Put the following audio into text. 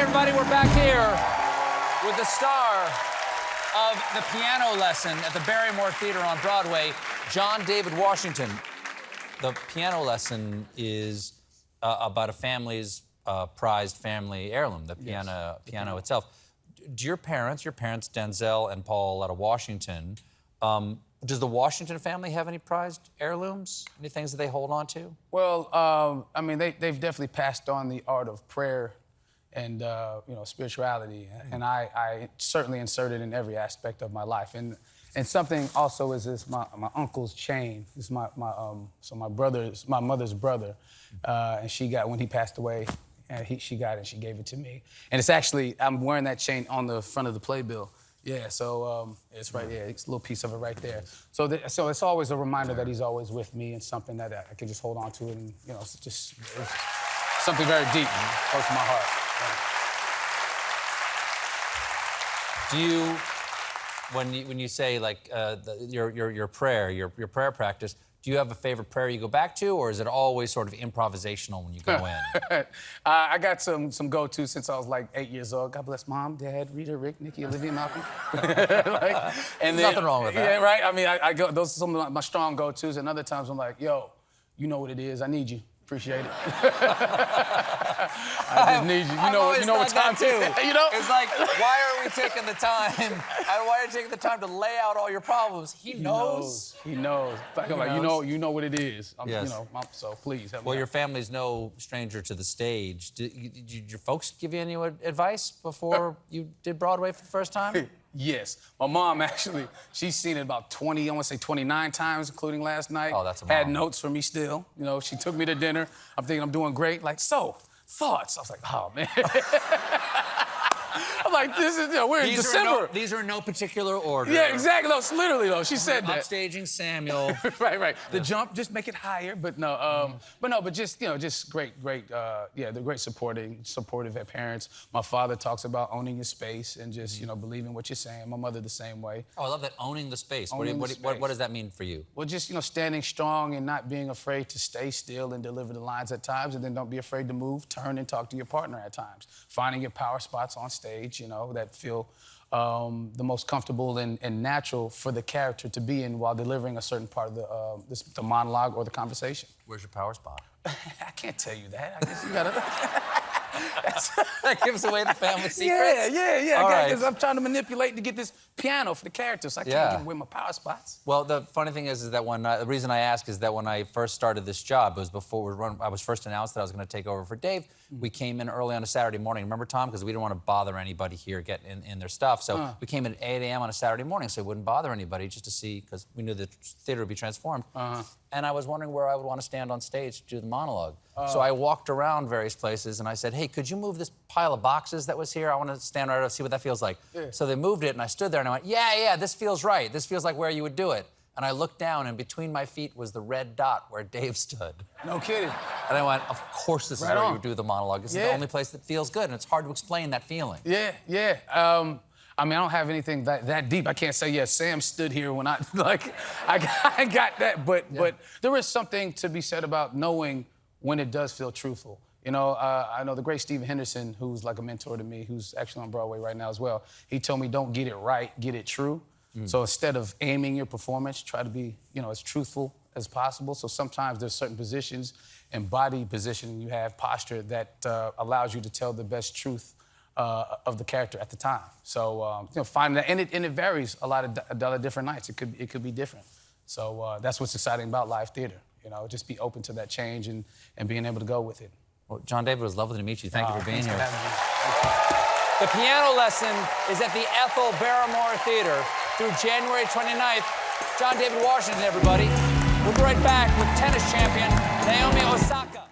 everybody, we're back here with the star of the piano lesson at the Barrymore Theater on Broadway, John David Washington. The piano lesson is about a family's prized family heirloom, the piano itself. Do your parents, Denzel and Pauletta Washington, does the Washington family have any prized heirlooms? Any things that they hold on to? Well, I mean, they've definitely passed on the art of prayer and, spirituality. And I certainly inserted in every aspect of my life. And something also is my uncle's chain. It's my mother's brother. And she got, when he passed away, she got it and she gave it to me. And it's actually, I'm wearing that chain on the front of the playbill. Yeah, so it's right there. It's a little piece of it right there. So it's always a reminder that he's always with me and something that I can just hold on to and, it's something very deep and close to my heart. Yeah. Do you, when you say like your prayer practice, do you have a favorite prayer you go back to, or is it always sort of improvisational when you go in? I got some go-tos since I was like 8 years old. God bless Mom, Dad, Rita, Rick, Nikki, Olivia, Malcolm. Nothing wrong with that. Yeah, right. I mean, I go. Those are some of my strong go-tos, and other times I'm like, yo, you know what it is. I need you. Appreciate it. I just need you. You know what time too. You know? It's like, why are we taking the time? Why are you taking the time to lay out all your problems? He knows. He knows. Like, you know what it is. Yes. So please help me. Well, your family's no stranger to the stage. Did your folks give you any advice before you did Broadway for the first time? Yes. My mom, actually, she's seen it about 20, I want to say 29 times, including last night. Oh, that's a mom. Had notes for me still. She took me to dinner. I'm thinking I'm doing great. Like, so, thoughts. I was like, oh, man. I'm like, this is, we're in December. These are in no particular order. Yeah, exactly. No, literally, though. She said that. Upstaging Samuel. Right. The jump, just make it higher. But no, just great, they're great supportive parents. My father talks about owning your space and just, believing what you're saying. My mother the same way. Oh, I love that, owning the space. What does that mean for you? Well, just, standing strong and not being afraid to stay still and deliver the lines at times, and then don't be afraid to move, turn, and talk to your partner at times. Finding your power spots on stage, that feel the most comfortable and natural for the character to be in while delivering a certain part of the monologue or the conversation. Where's your power spot? I can't tell you that. I guess you gotta... That gives away the family secrets? Yeah. Because I'm trying to manipulate to get this piano for the character, so I can't give away my power spots. Well, the funny thing is that the reason I ask is that when I first started this job, it was before I was first announced that I was going to take over for Dave. We came in early on a Saturday morning. Remember, Tom? Because we didn't want to bother anybody here getting in their stuff. So we came in at 8 a.m. on a Saturday morning, so we wouldn't bother anybody, just to see, because we knew the theater would be transformed. And I was wondering where I would want to stand on stage to do the monologue. So I walked around various places, and I said, hey, could you move this pile of boxes that was here? I want to stand right up, see what that feels like. Yeah. So they moved it, and I stood there, and I went, yeah, this feels right. This feels like where you would do it. And I looked down, and between my feet was the red dot where Dave stood. No kidding. And I went, of course this is where you would do the monologue. This is the only place that feels good, and it's hard to explain that feeling. Yeah. I mean, I don't have anything that deep. I can't say, yeah, Sam stood here when I got that. But there is something to be said about knowing when it does feel truthful. I know the great Stephen Henderson, who's like a mentor to me, who's actually on Broadway right now as well. He told me, don't get it right, get it true. So instead of aiming your performance, try to be, as truthful as possible. So sometimes there's certain positions and body positioning you have, posture, that allows you to tell the best truth of the character at the time. So, finding that, and it varies a lot of different nights. It could be different. So that's what's exciting about live theater. Just be open to that change and being able to go with it. Well, John David, it was lovely to meet you. Thank you for being here. The piano lesson is at the Ethel Barrymore Theater through January 29th. John David Washington, everybody. We'll be right back with tennis champion Naomi Osaka.